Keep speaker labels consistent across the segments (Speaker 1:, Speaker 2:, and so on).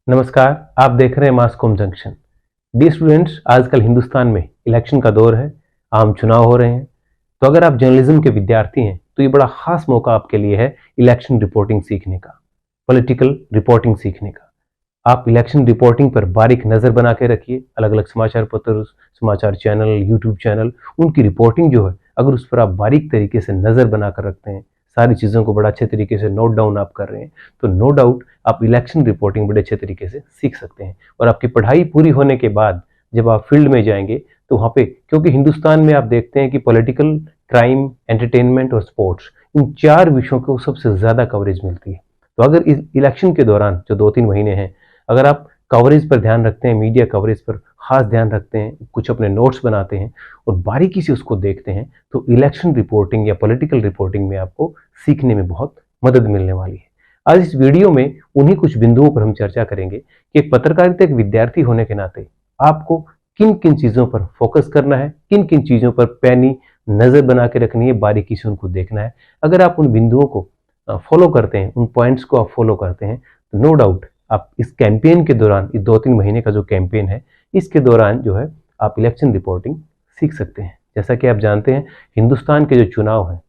Speaker 1: नमस्कार, आप देख रहे हैं मासकॉम जंक्शन। डी स्टूडेंट्स, आजकल हिंदुस्तान में इलेक्शन का दौर है, आम चुनाव हो रहे हैं। तो अगर आप जर्नलिज्म के विद्यार्थी हैं तो ये बड़ा खास मौका आपके लिए है इलेक्शन रिपोर्टिंग सीखने का, पॉलिटिकल रिपोर्टिंग सीखने का। आप इलेक्शन रिपोर्टिंग पर बारीक नज़र बना के रखिए। अलग अलग समाचार पत्र, समाचार चैनल, यूट्यूब चैनल, उनकी रिपोर्टिंग जो है, अगर उस पर आप बारीक तरीके से नज़र बना कर रखते हैं, सारी चीज़ों को बड़ा अच्छे तरीके से नोट डाउन आप कर रहे हैं, तो नो डाउट आप इलेक्शन रिपोर्टिंग बड़े अच्छे तरीके से सीख सकते हैं। और आपकी पढ़ाई पूरी होने के बाद जब आप फील्ड में जाएंगे तो वहाँ पे, क्योंकि हिंदुस्तान में आप देखते हैं कि पॉलिटिकल, क्राइम, एंटरटेनमेंट और स्पोर्ट्स, इन चार विषयों को सबसे ज़्यादा कवरेज मिलती है। तो अगर इस इलेक्शन के दौरान जो 2-3 महीने हैं, अगर आप कवरेज पर ध्यान रखते हैं, मीडिया कवरेज पर खास ध्यान रखते हैं, कुछ अपने नोट्स बनाते हैं और बारीकी से उसको देखते हैं, तो इलेक्शन रिपोर्टिंग या पॉलिटिकल रिपोर्टिंग में आपको सीखने में बहुत मदद मिलने वाली है। आज इस वीडियो में उन्हीं कुछ बिंदुओं पर हम चर्चा करेंगे कि एक पत्रकारिता, एक विद्यार्थी होने के नाते आपको किन किन चीज़ों पर फोकस करना है, किन किन चीज़ों पर पैनी नज़र बना के रखनी है, बारीकी से उनको देखना है। अगर आप उन बिंदुओं को फॉलो करते हैं, उन पॉइंट्स को आप फॉलो करते हैं, तो नो डाउट आप इस कैंपेन के दौरान, इस 2-3 महीने का जो कैंपेन है, इसके दौरान जो है आप इलेक्शन रिपोर्टिंग सीख सकते हैं। जैसा कि आप जानते हैं, हिंदुस्तान के जो चुनाव हैं,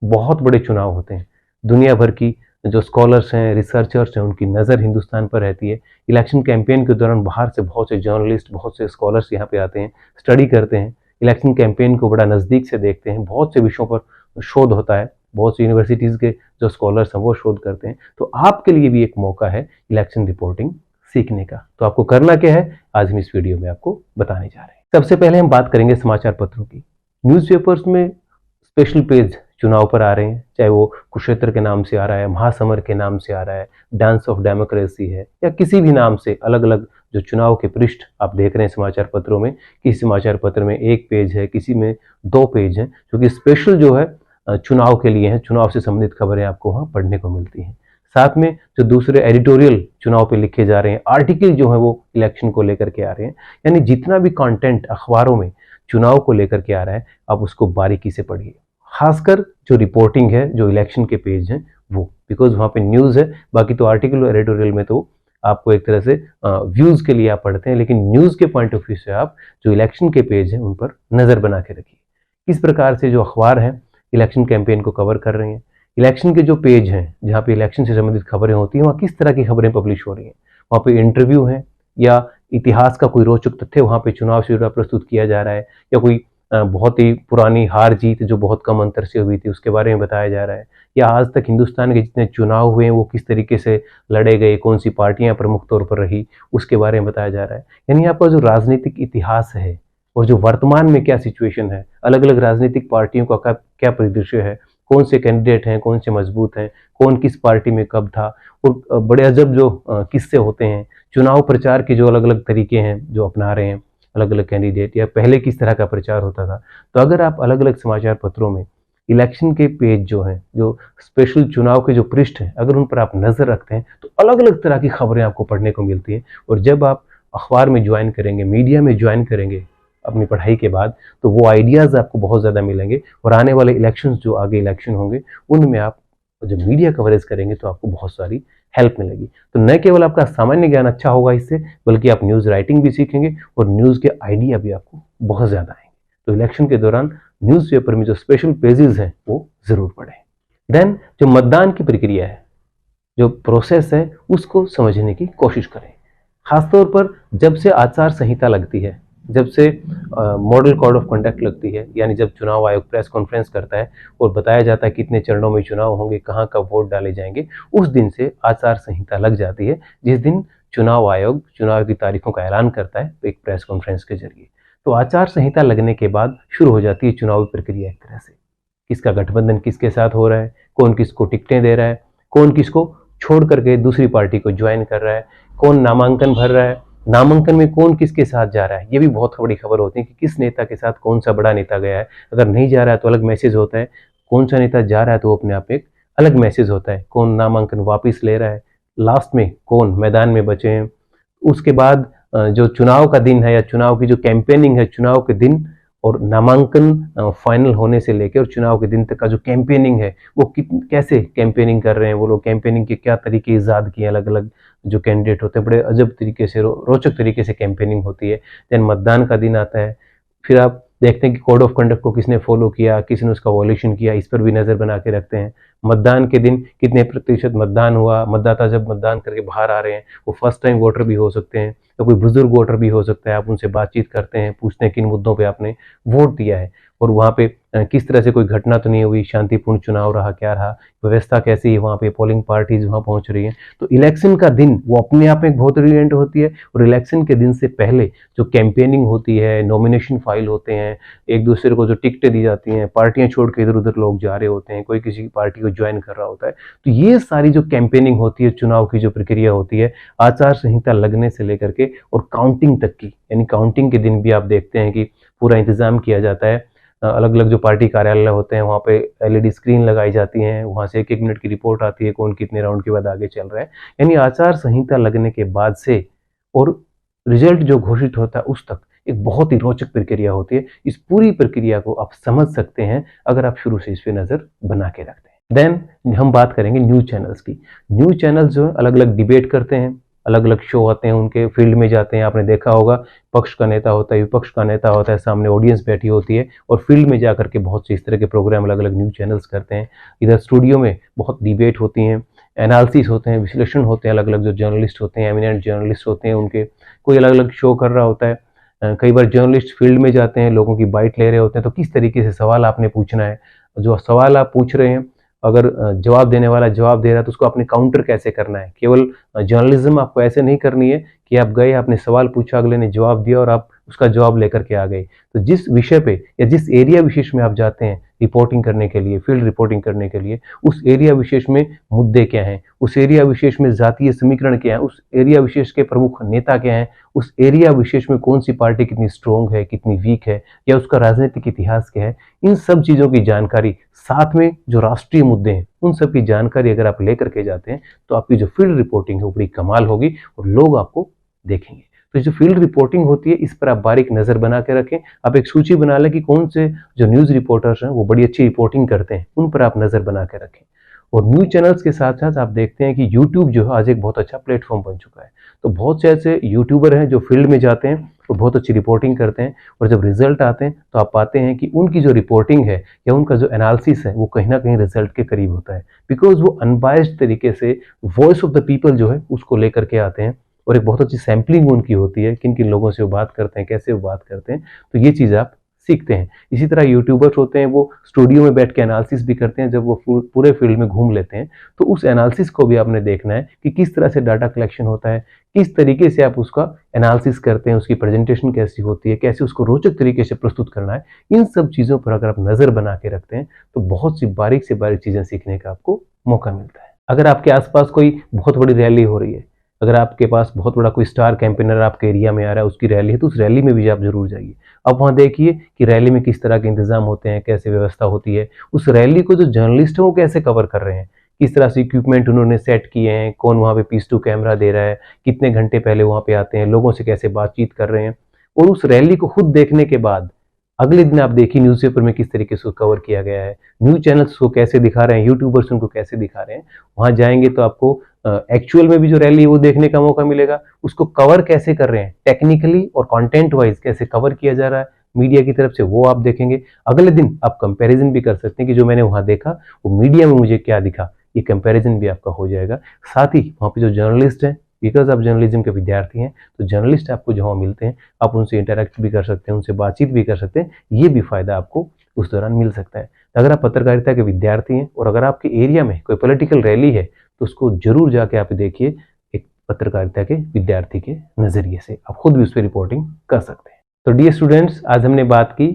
Speaker 1: बहुत बड़े चुनाव होते हैं। दुनिया भर की जो स्कॉलर्स हैं, रिसर्चर्स हैं, उनकी नज़र हिंदुस्तान पर रहती है। इलेक्शन कैंपेन के दौरान बाहर से बहुत से जर्नलिस्ट, बहुत से स्कॉलर्स यहाँ पे आते हैं, स्टडी करते हैं, इलेक्शन कैंपेन को बड़ा नज़दीक से देखते हैं। बहुत से विषयों पर शोध होता है, बहुत सी यूनिवर्सिटीज़ के जो स्कॉलर्स हैं वो शोध करते हैं। तो आपके लिए भी एक मौका है इलेक्शन रिपोर्टिंग सीखने का। तो आपको करना क्या है, आज हम इस वीडियो में आपको बताने जा रहे हैं। सबसे पहले हम बात करेंगे समाचार पत्रों की। न्यूज़पेपर्स में स्पेशल पेज चुनाव पर आ रहे हैं, चाहे वो कुरुक्षेत्र के नाम से आ रहा है, महासमर के नाम से आ रहा है, डांस ऑफ डेमोक्रेसी है, या किसी भी नाम से अलग अलग जो चुनाव के पृष्ठ आप देख रहे हैं समाचार पत्रों में। किसी समाचार पत्र में 1 पेज है, किसी में 2 पेज हैं, जो कि स्पेशल जो है चुनाव के लिए हैं। चुनाव से संबंधित खबरें आपको वहाँ पढ़ने को मिलती हैं। साथ में जो दूसरे एडिटोरियल चुनाव पे लिखे जा रहे हैं, आर्टिकल जो है वो इलेक्शन को लेकर के आ रहे हैं। यानी जितना भी कंटेंट अखबारों में चुनाव को लेकर के आ रहा है, आप उसको बारीकी से पढ़िए। खासकर जो रिपोर्टिंग है, जो इलेक्शन के पेज हैं वो, बिकॉज वहाँ पे न्यूज़ है। बाकी तो आर्टिकल और एडिटोरियल में तो आपको एक तरह से व्यूज़ के लिए आप पढ़ते हैं, लेकिन न्यूज़ के पॉइंट ऑफ व्यू से आप जो इलेक्शन के पेज हैं उन पर नज़र बना के रखिए। किस प्रकार से जो अखबार हैं इलेक्शन कैंपेन को कवर कर रहे हैं, इलेक्शन के जो पेज हैं जहाँ पे इलेक्शन से संबंधित खबरें होती हैं, वहाँ किस तरह की खबरें पब्लिश हो रही हैं। वहाँ पे इंटरव्यू हैं या इतिहास का कोई रोचक तथ्य वहाँ पे चुनाव से जुड़ा प्रस्तुत किया जा रहा है, या कोई बहुत ही पुरानी हार जीत जो बहुत कम अंतर से हुई थी उसके बारे में बताया जा रहा है, या आज तक हिंदुस्तान के जितने चुनाव हुए हैं वो किस तरीके से लड़े गए, कौन सी पार्टियां प्रमुख तौर पर रही, उसके बारे में बताया जा रहा है। यानी यहाँ पर जो राजनीतिक इतिहास है और जो वर्तमान में क्या सिचुएशन है, अलग अलग राजनीतिक पार्टियों का क्या परिदृश्य है, कौन से कैंडिडेट हैं, कौन से मजबूत हैं, कौन किस पार्टी में कब था, और बड़े अजब जो किस्से होते हैं, चुनाव प्रचार के जो अलग अलग तरीके हैं जो अपना रहे हैं अलग अलग कैंडिडेट, या पहले किस तरह का प्रचार होता था। तो अगर आप अलग अलग समाचार पत्रों में इलेक्शन के पेज जो हैं, जो स्पेशल चुनाव के जो पृष्ठ हैं, अगर उन पर आप नज़र रखते हैं तो अलग अलग तरह की खबरें आपको पढ़ने को मिलती हैं। और जब आप अखबार में ज्वाइन करेंगे, मीडिया में ज्वाइन करेंगे अपनी पढ़ाई के बाद, तो वो आइडियाज़ आपको बहुत ज़्यादा मिलेंगे। और आने वाले इलेक्शंस, जो आगे इलेक्शन होंगे, उनमें आप जब मीडिया कवरेज करेंगे तो आपको बहुत सारी हेल्प मिलेगी। तो न केवल आपका सामान्य ज्ञान अच्छा होगा इससे, बल्कि आप न्यूज़ राइटिंग भी सीखेंगे और न्यूज़ के आइडिया भी आपको बहुत ज़्यादा आएंगे। तो इलेक्शन के दौरान न्यूज़पेपर में जो स्पेशल पेजेस हैं वो ज़रूर पढ़ें। देन जो मतदान की प्रक्रिया है, जो प्रोसेस है, उसको समझने की कोशिश करें। खासतौर पर जब से आचार संहिता लगती है, जब से मॉडल कोड ऑफ कंडक्ट लगती है, यानी जब चुनाव आयोग प्रेस कॉन्फ्रेंस करता है और बताया जाता है कितने चरणों में चुनाव होंगे, कहाँ कब वोट डाले जाएंगे, उस दिन से आचार संहिता लग जाती है। जिस दिन चुनाव आयोग चुनाव की तारीखों का ऐलान करता है एक प्रेस कॉन्फ्रेंस के जरिए, तो आचार संहिता लगने के बाद शुरू हो जाती है चुनावी प्रक्रिया। एक तरह से किसका गठबंधन किसके साथ हो रहा है, कौन किसको टिकटें दे रहा है, कौन किसको छोड़ करके दूसरी पार्टी को ज्वाइन कर रहा है, कौन नामांकन भर रहा है, नामांकन में कौन किसके साथ जा रहा है। ये भी बहुत बड़ी खबर होती है कि किस नेता के साथ कौन सा बड़ा नेता गया है। अगर नहीं जा रहा है तो अलग मैसेज होता है, कौन सा नेता जा रहा है तो अपने आप एक अलग मैसेज होता है, कौन नामांकन वापस ले रहा है, लास्ट में कौन मैदान में बचे हैं। उसके बाद जो चुनाव का दिन है या चुनाव की जो कैंपेनिंग है, चुनाव के दिन और नामांकन फाइनल होने से लेकर और चुनाव के दिन तक का जो कैंपेनिंग है वो कैसे कैंपेनिंग कर रहे हैं, वो लोग कैंपेनिंग के क्या तरीके ईजाद किए, अलग अलग जो कैंडिडेट होते हैं बड़े अजब तरीके से रोचक तरीके से कैंपेनिंग होती है। देन मतदान का दिन आता है, फिर आप देखते हैं कि कोड ऑफ कंडक्ट को किसने फॉलो किया, किसने उसका वॉल्यूशन किया, इस पर भी नज़र बना के रखते हैं। मतदान के दिन कितने प्रतिशत मतदान हुआ, मतदाता जब मतदान करके बाहर आ रहे हैं वो फर्स्ट टाइम वोटर भी हो सकते हैं, तो कोई बुजुर्ग वोटर भी हो सकता है। आप उनसे बातचीत करते हैं, पूछते हैं किन मुद्दों पे आपने वोट दिया है और वहाँ पे किस तरह से कोई घटना तो नहीं हुई, शांतिपूर्ण चुनाव रहा, क्या रहा, व्यवस्था कैसी है वहाँ पे, पोलिंग पार्टीज वहाँ पहुँच रही हैं। तो इलेक्शन का दिन वो अपने आप में एक बहुत रिलेवेंट होती है। और इलेक्शन के दिन से पहले जो कैंपेनिंग होती है, नॉमिनेशन फाइल होते हैं, एक दूसरे को जो टिकटें दी जाती हैं, पार्टियां छोड़ के इधर उधर लोग जा रहे होते हैं, कोई किसी पार्टी को ज्वाइन कर रहा होता है, तो ये सारी जो कैंपेनिंग होती है, चुनाव की जो प्रक्रिया होती है, आचार संहिता लगने से लेकर के और काउंटिंग तक की, यानी काउंटिंग के दिन भी आप देखते हैं कि पूरा इंतजाम किया जाता है। अलग अलग जो पार्टी कार्यालय होते हैं वहाँ पे एलईडी स्क्रीन लगाई जाती हैं, वहाँ से एक एक मिनट की रिपोर्ट आती है कौन कितने राउंड के बाद आगे चल रहा है। यानी आचार संहिता लगने के बाद से और रिजल्ट जो घोषित होता है उस तक एक बहुत ही रोचक प्रक्रिया होती है। इस पूरी प्रक्रिया को आप समझ सकते हैं अगर आप शुरू से इस पे नज़र बना के रखते हैं। देन हम बात करेंगे न्यूज़ चैनल्स की। न्यूज़ चैनल्स जो है अलग अलग डिबेट करते हैं, अलग अलग शो आते हैं, उनके फील्ड में जाते हैं। आपने देखा होगा पक्ष का नेता होता है, विपक्ष का नेता होता है, सामने ऑडियंस बैठी होती है और फील्ड में जा करके बहुत से इस तरह के प्रोग्राम अलग अलग न्यूज़ चैनल्स करते हैं। इधर स्टूडियो में बहुत डिबेट होती हैं, एनालिसिस होते हैं, विश्लेषण होते हैं, अलग अलग जो जर्नलिस्ट होते हैं, एमिनेंट जर्नलिस्ट होते हैं, उनके कोई अलग अलग शो कर रहा होता है। कई बार जर्नलिस्ट फील्ड में जाते हैं, लोगों की बाइट ले रहे होते हैं, तो किस तरीके से सवाल आपने पूछना है, जो सवाल आप पूछ रहे हैं अगर जवाब देने वाला जवाब दे रहा है तो उसको आपने काउंटर कैसे करना है। केवल जर्नलिज्म आपको ऐसे नहीं करनी है कि आप गए, आपने सवाल पूछा, अगले ने जवाब दिया और आप उसका जवाब लेकर के आ गए। तो जिस विषय पे या जिस एरिया विशेष में आप जाते हैं रिपोर्टिंग करने के लिए, फील्ड रिपोर्टिंग करने के लिए, उस एरिया विशेष में मुद्दे क्या हैं, उस एरिया विशेष में जातीय समीकरण क्या है, उस एरिया विशेष के प्रमुख नेता क्या हैं, उस एरिया विशेष में कौन सी पार्टी कितनी स्ट्रोंग है, कितनी वीक है, या उसका राजनीतिक इतिहास क्या है, इन सब चीज़ों की जानकारी, साथ में जो राष्ट्रीय मुद्दे हैं उन सब की जानकारी अगर आप लेकर के जाते हैं तो आपकी जो फील्ड रिपोर्टिंग है वो बड़ी कमाल होगी और लोग आपको देखेंगे। तो जो फील्ड रिपोर्टिंग होती है इस पर आप बारीक नज़र बना के रखें। आप एक सूची बना लें कि कौन से जो न्यूज़ रिपोर्टर्स हैं वो बड़ी अच्छी रिपोर्टिंग करते हैं, उन पर आप नज़र बना के रखें। और न्यूज़ चैनल्स के साथ साथ आप देखते हैं कि यूट्यूब जो है आज एक बहुत अच्छा प्लेटफॉर्म बन चुका है। तो बहुत से ऐसे यूट्यूबर हैं जो फील्ड में जाते हैं, वो बहुत अच्छी रिपोर्टिंग करते हैं और जब रिजल्ट आते हैं तो आप पाते हैं कि उनकी जो रिपोर्टिंग है या उनका जो एनालिसिस है वो कहीं ना कहीं रिजल्ट के करीब होता है, बिकॉज वो अनबायस्ड तरीके से वॉइस ऑफ द पीपल जो है उसको लेकर के आते हैं और एक बहुत अच्छी सैम्पलिंग उनकी होती है, किन किन लोगों से वो बात करते हैं, कैसे वो बात करते हैं, तो ये चीज़ आप सीखते हैं। इसी तरह यूट्यूबर्स होते हैं वो स्टूडियो में बैठ के एनालिसिस भी करते हैं। जब वो पूरे फील्ड में घूम लेते हैं तो उस एनालिसिस को भी आपने देखना है कि किस तरह से डाटा कलेक्शन होता है, किस तरीके से आप उसका एनालिसिस करते हैं, उसकी प्रेजेंटेशन कैसी होती है, कैसे उसको रोचक तरीके से प्रस्तुत करना है। इन सब चीज़ों पर अगर आप नज़र बना के रखते हैं तो बहुत सी बारीक से बारीक चीज़ें सीखने का आपको मौका मिलता है। अगर आपके आसपास कोई बहुत बड़ी रैली हो रही है, अगर आपके पास बहुत बड़ा कोई स्टार कैंपेनर आपके एरिया में आ रहा है, उसकी रैली है, तो उस रैली में भी आप जरूर जाइए। अब वहाँ देखिए कि रैली में किस तरह के इंतजाम होते हैं, कैसे व्यवस्था होती है, उस रैली को जो जर्नलिस्ट है वो कैसे कवर कर रहे हैं, किस तरह से इक्विपमेंट उन्होंने सेट किए हैं, कौन वहाँ पे पीस टू कैमरा दे रहा है, कितने घंटे पहले वहाँ पे आते हैं, लोगों से कैसे बातचीत कर रहे हैं। और उस रैली को खुद देखने के बाद अगले दिन आप देखिए न्यूज़पेपर में किस तरीके से उसको कवर किया गया है, न्यूज़ चैनल्स को कैसे दिखा रहे हैं, यूट्यूबर्स उनको कैसे दिखा रहे हैं। वहाँ जाएंगे तो आपको एक्चुअल में भी जो रैली है वो देखने का मौका मिलेगा, उसको कवर कैसे कर रहे हैं, टेक्निकली और कंटेंट वाइज कैसे कवर किया जा रहा है मीडिया की तरफ से, वो आप देखेंगे। अगले दिन आप कंपैरिजन भी कर सकते हैं कि जो मैंने वहाँ देखा वो मीडिया में मुझे क्या दिखा, ये कंपैरिजन भी आपका हो जाएगा। साथ ही वहाँ पे जो जर्नलिस्ट हैं, बिकॉज आप जर्नलिज्म के विद्यार्थी हैं, तो जर्नलिस्ट आपको जहाँ मिलते हैं आप उनसे इंटरेक्ट भी कर सकते हैं, उनसे बातचीत भी कर सकते हैं, ये भी फायदा आपको उस दौरान मिल सकता है। अगर आप पत्रकारिता के विद्यार्थी हैं और अगर आपके एरिया में कोई पॉलिटिकल रैली है तो उसको जरूर जाके आप देखिए एक पत्रकारिता के विद्यार्थी के नज़रिए से, आप खुद भी उस पर रिपोर्टिंग कर सकते हैं। तो डियर स्टूडेंट्स, आज हमने बात की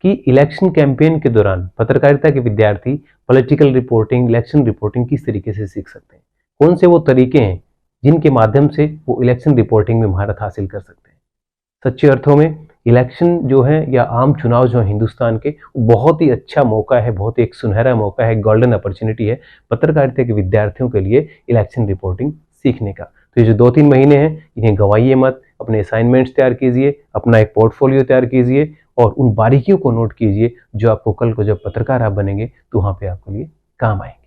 Speaker 1: कि इलेक्शन कैंपेन के दौरान पत्रकारिता के विद्यार्थी पॉलिटिकल रिपोर्टिंग, इलेक्शन रिपोर्टिंग किस तरीके से सीख सकते हैं, कौन से वो तरीके हैं जिनके माध्यम से वो इलेक्शन रिपोर्टिंग में महारत हासिल कर सकते हैं। सच्चे अर्थों में इलेक्शन जो है या आम चुनाव जो है हिंदुस्तान के, बहुत ही अच्छा मौका है, बहुत ही एक सुनहरा मौका है, गोल्डन अपॉर्चुनिटी है पत्रकारिता के विद्यार्थियों के लिए इलेक्शन रिपोर्टिंग सीखने का। तो ये जो 2-3 महीने हैं इन्हें गंवाइए मत, अपने असाइनमेंट्स तैयार कीजिए, अपना एक पोर्टफोलियो तैयार कीजिए और उन बारीकियों को नोट कीजिए जो आपको कल को जब पत्रकार आप बनेंगे तो वहाँ पे आपके लिए काम आएंगे।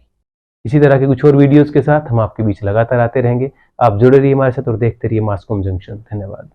Speaker 1: इसी तरह के कुछ और वीडियोस के साथ हम आपके बीच लगातार आते रहेंगे। आप जुड़े रहिए हमारे साथ और देखते रहिए मास कॉम जंक्शन। धन्यवाद।